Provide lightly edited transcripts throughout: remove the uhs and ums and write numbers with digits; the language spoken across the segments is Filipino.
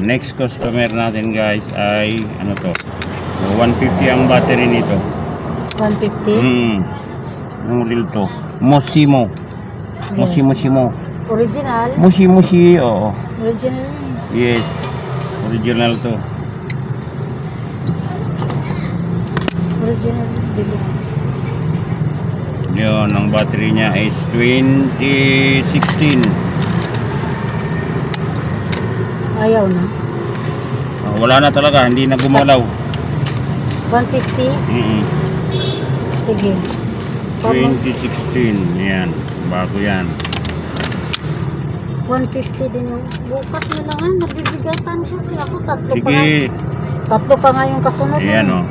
next customer natin guys ay ano to, 150 ang battery nito. 150? Yung real to, Mosimo. Yes. Mosimo. Original? Mushi, oo. Original? Yes, original to. Original dito. Yun, ang battery niya is 2016. Ayaw na. Wala na talaga, hindi na gumalaw. 150? Sige. 2016, yan, bago yan. 150 din yung bukas na lang nga, nabibigatan kasi ako tatlo pa nga. Sige. Tatlo pa nga yung kasunod. Ayan o.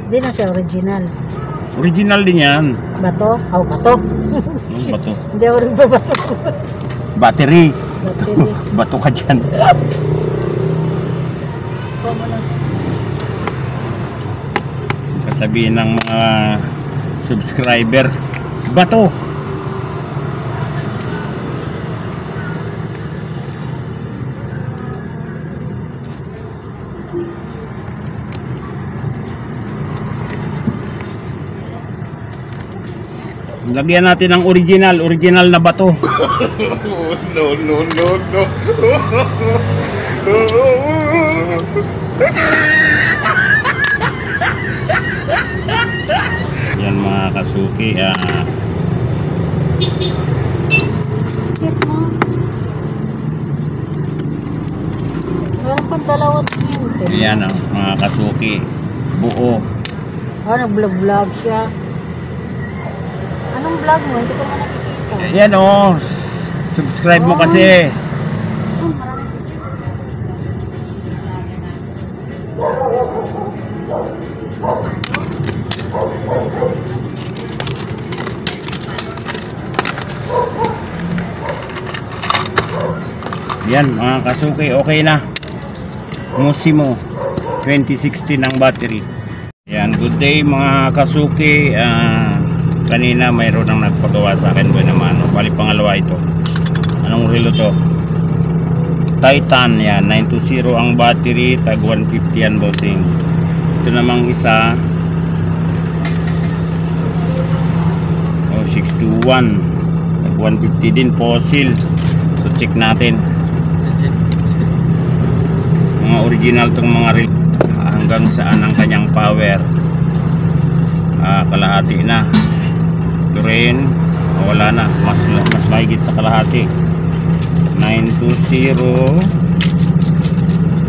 Hindi na siya original. Original din yan. Bato? Oh, bato. Bato. Hindi ako rin bato. Battery. Battery. Bato ka dyan. Kasabihin ng mga subscriber, bato. Lagyan natin ng original na bato. No. Yan mga kasuki, Check mo. Meron pang dalawa din. yan o, mga kasuki, buo. Nag-vlog siya. Anong vlog mo? Hindi ko na nakikita. Yan o, subscribe mo kasi. Yan mga kasuki, okay na. Mosimo 2016 ang battery. Yan, good day mga kasuki. Kanina mayroon nang nagpagawa sa akin ba naman. Bali pangalawa ito. Anong relo to? Titan yan, 920 ang battery, tag 150 yan bossing. Ito namang isa 621, tag 150 din, fossil. So check natin. Mga original tong mga relo. Hanggang saan ang kanyang power. Kalahati na. Ito rin, wala na, mas mahigit sa kalahati. 920.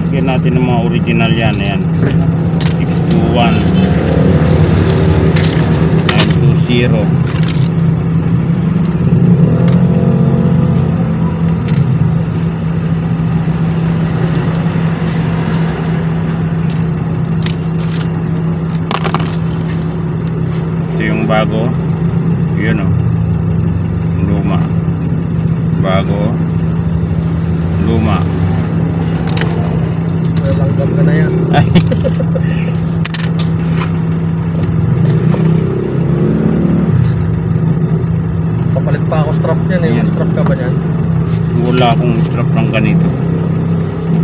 Lagyan natin ng mga original yan. Ayan, 621, 920. Ito yung bago. Yun o, luma. Bago, luma. Langgam ka na yan. Papalit pa ako strap yan eh. Yan. Strap ka ba yan? Wala akong strap ng ganito.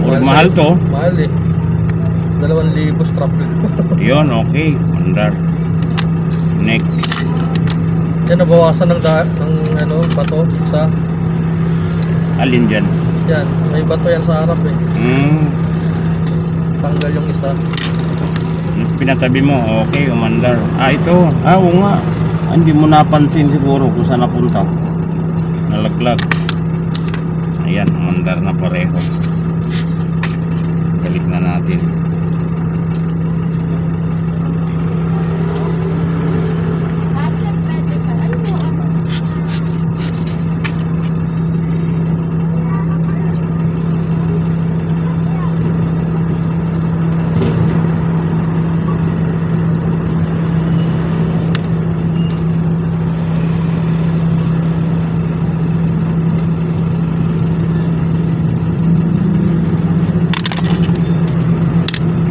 Mahal to. Mahal eh. 2,000 strap. Yun, okay. Mandar. Next. Yan, nabawasan ng bato sa Alin dyan? yan, may bato yan sa harap eh. Tanggal yung isa. Pinatabi mo, okay, umandar. Ito. Oo nga. Hindi mo napansin siguro kung saan napunta. Nalaglag. Ayan, umandar na pareho. Balik na natin.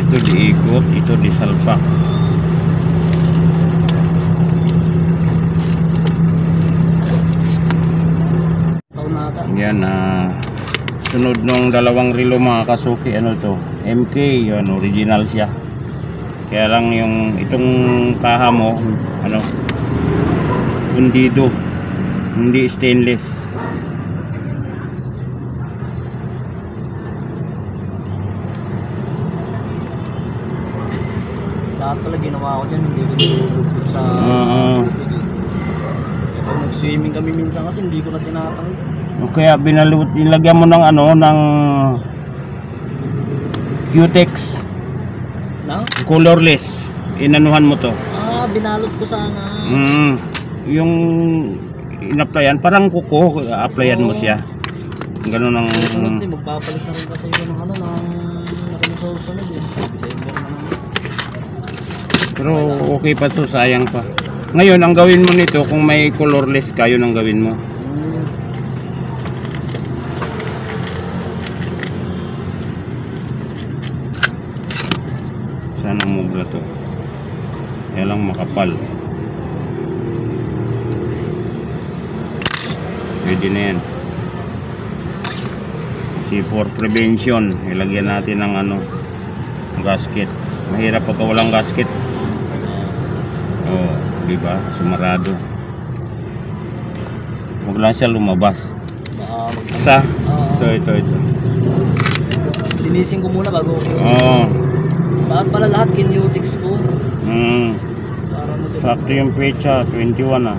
Ito diikot, ito disalpak. Yan, Sunod nung dalawang relo mga kasuki, ano to? MK, yun, original siya. Kaya lang yung itong kaha mo, ano, hundido, hindi stainless. Lahat pala ginawa ko dyan, hindi ko nilulubog sa tubig eh. Pag nag-swimming kami minsan kasi hindi ko na tinatanggal. Kaya binalut, ilagyan mo ng ano, ng Q-Tex, Na? colorless. Inanuhan mo to. Binalot ko sana. Yung in-applyan, parang kuko, applyan mo siya. Ganun ang... Sunod din, magpapalit na rin kasi yun ng ano, ng susunod eh. December naman. Pero okay pa to, sayang pa. Ngayon, ang gawin mo nito, kung may colorless ka, yun ang gawin mo. Saan ang mubla to? Kaya lang makapal. Pwede na yan. Kasi for prevention, ilagyan natin ng ano, gasket. Mahirap pagka walang gasket. Oh, di ba? Sumarado. Huwag lang siya lumabas. Isa. Ito. Linisin ko muna bago ko. Oo. Lahat pala lahat kinutix ko. Para Sakto yung pecha, 21 ah.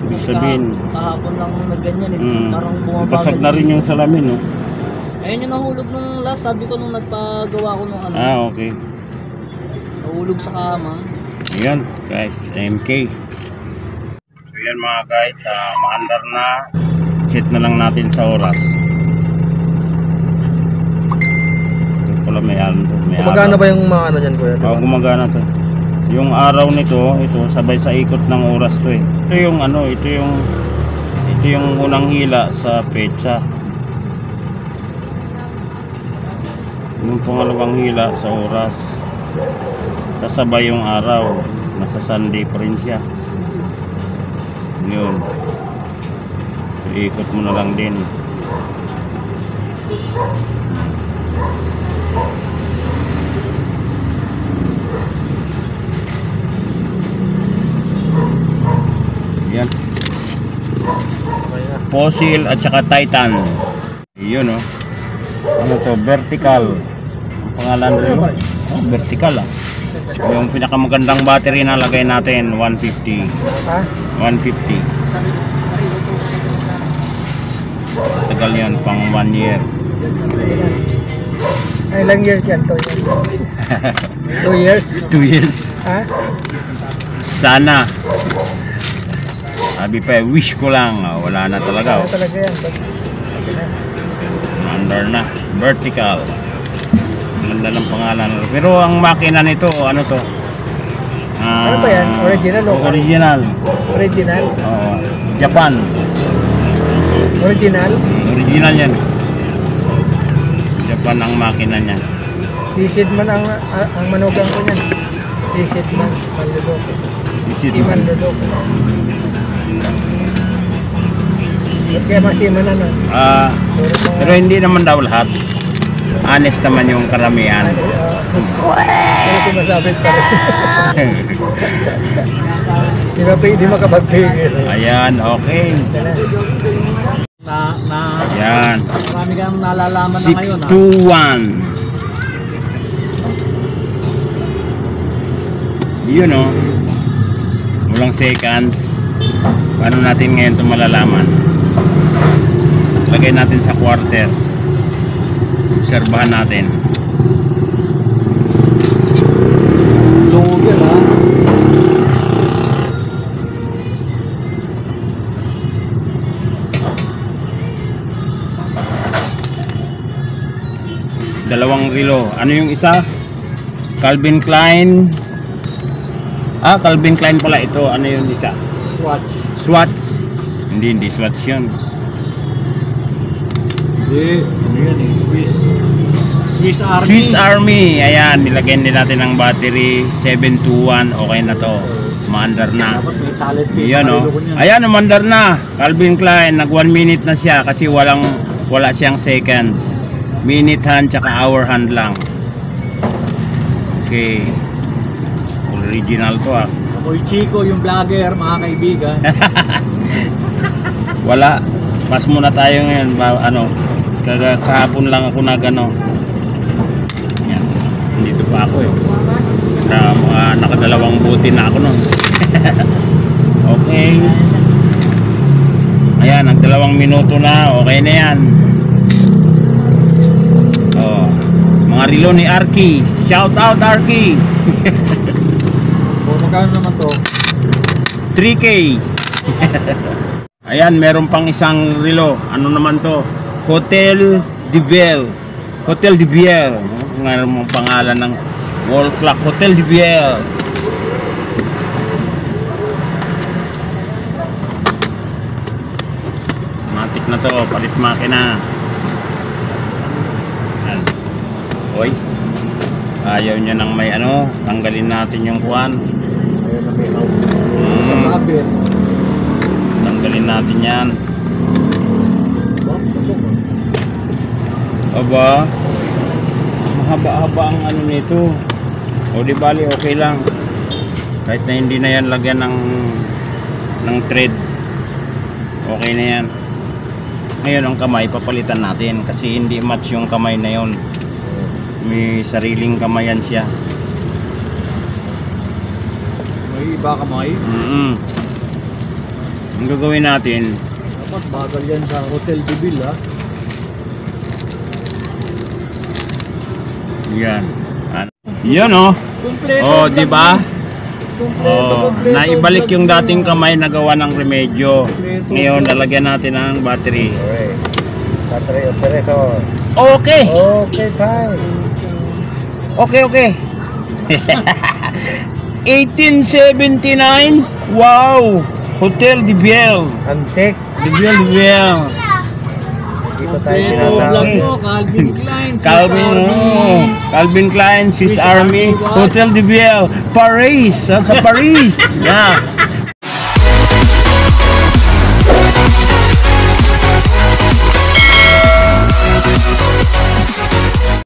Ibig sabihin, kahapon lang nagganyan eh. Parang bumabagal. basag na rin yung salamin, no? Ayun yung nahulog nung last, sabi ko nung nagpagawa ko nung ano. Okay. Nahulog sa kama. Ayan, guys, MK. So yan mga guys, maandar na. Set na lang natin sa oras. Ito pala may ano to. Gumagana ba yung mga ano dyan, kuya? Oo, gumagana to. Yung araw nito, ito sabay sa ikot ng oras to eh. Ito yung ano, ito yung unang hila sa pecha. Yung pangalawang hila sa oras. Sasabay yung araw. Nasa Sunday pa rin siya. Yun. Ikot mo na lang din. Yan. Fossil at saka Titan. Yun oh. Ano to? Vertical. Ang pangalan rin. Oh, vertical ah. Yung pinakamagandang battery na lagay natin 150. 150. Tagal yan, pang 1 year. Ilang years yan? 2 years? 2 years? 2 years. Ha? Sana. Sabi pa, wish ko lang. Wala na talaga. Ano talaga yan? Under na. Vertical. Ganda ng pangalan. Pero ang makina nito, ano to? Ano ba yan? Original o? Original. Original? Oo. Japan. Original? Original yan. Japan ang makina niya. Isid man ang manugang ko niyan. Isid man, manlulok. Isid Di manlulok. Kaya masiman ano? Pero hindi naman daw lahat. Honest naman yung karamihan. Pero sumasabit pa rin. Di makapagbigil. Ayan, okay. Yan. Marami kang nalalaman na ngayon ha. 621. Yun o. Walang seconds. Paano natin ngayon ito malalaman? Lagay natin sa quarter. Obserbahan natin. Lugil ha. Dalawang relo. Ano yung isa? Calvin Klein. Calvin Klein pala ito. Ano yung isa? Swatch. Hindi Swatch yun. Ano yan eh? Swiss Army. Swiss Army. Ayan, nilagyan din natin ng battery 721. Okay na to. Maandar na. Ayan o. Ayan, umandar na. Calvin Klein. Nag 1 minute na siya kasi walang Wala siyang seconds. Minute hand tsaka hour hand lang. Okay. Original to ah. Ako'y Chico, yung vlogger, mga kaibigan. Wala. Pas muna tayo ngayon. Kahapon lang ako nagano. Yan. Dito pa ako eh. Nakadalawang buti na ako nun. Okay. Ayan, nag2 minuto na. Okay na yan. Oh, mga relo ni Arky. Shout out Arky. O, magkano naman to? 3K. Ayan, meron pang isang relo. Ano naman to? Hotel de Biel. Hotel de Biel. Ngayon mong pangalan ng wall clock. Hotel de Biel. Matik na to. Palit makina. Ayan. Oy. Ayaw niya ng may ano. Tanggalin natin yung kuwan. Ayun na may sasabit. Tanggalin natin yan. Oh, pasok. Aba, mahaba-haba ang ano nito. O di bali, okay lang. Kahit na hindi na yan lagyan ng thread. Okay na yan. Ngayon ang kamay, papalitan natin. Kasi hindi match yung kamay na yon. May sariling kamayan siya. May iba kamay. Ang gagawin natin, Dapat bagal yan sa Hotel de Biel, ha? yan. Yan oh. Kompleto. Oh, di ba? Kompleto, Oh, naibalik yung dating kamay na gawa ng remedyo. Ngayon, lalagyan natin ng battery. Okay. Battery operator. Okay. Okay, fine. Okay. 1879. Wow. Hotel de Biel. Antique. De Biel. Hindi pa tayo Kompleto, tinatawag. vlog Calvin Klein. Calvin Klein, Swiss Army, Hotel de Biel, Paris, sa Paris. Yeah.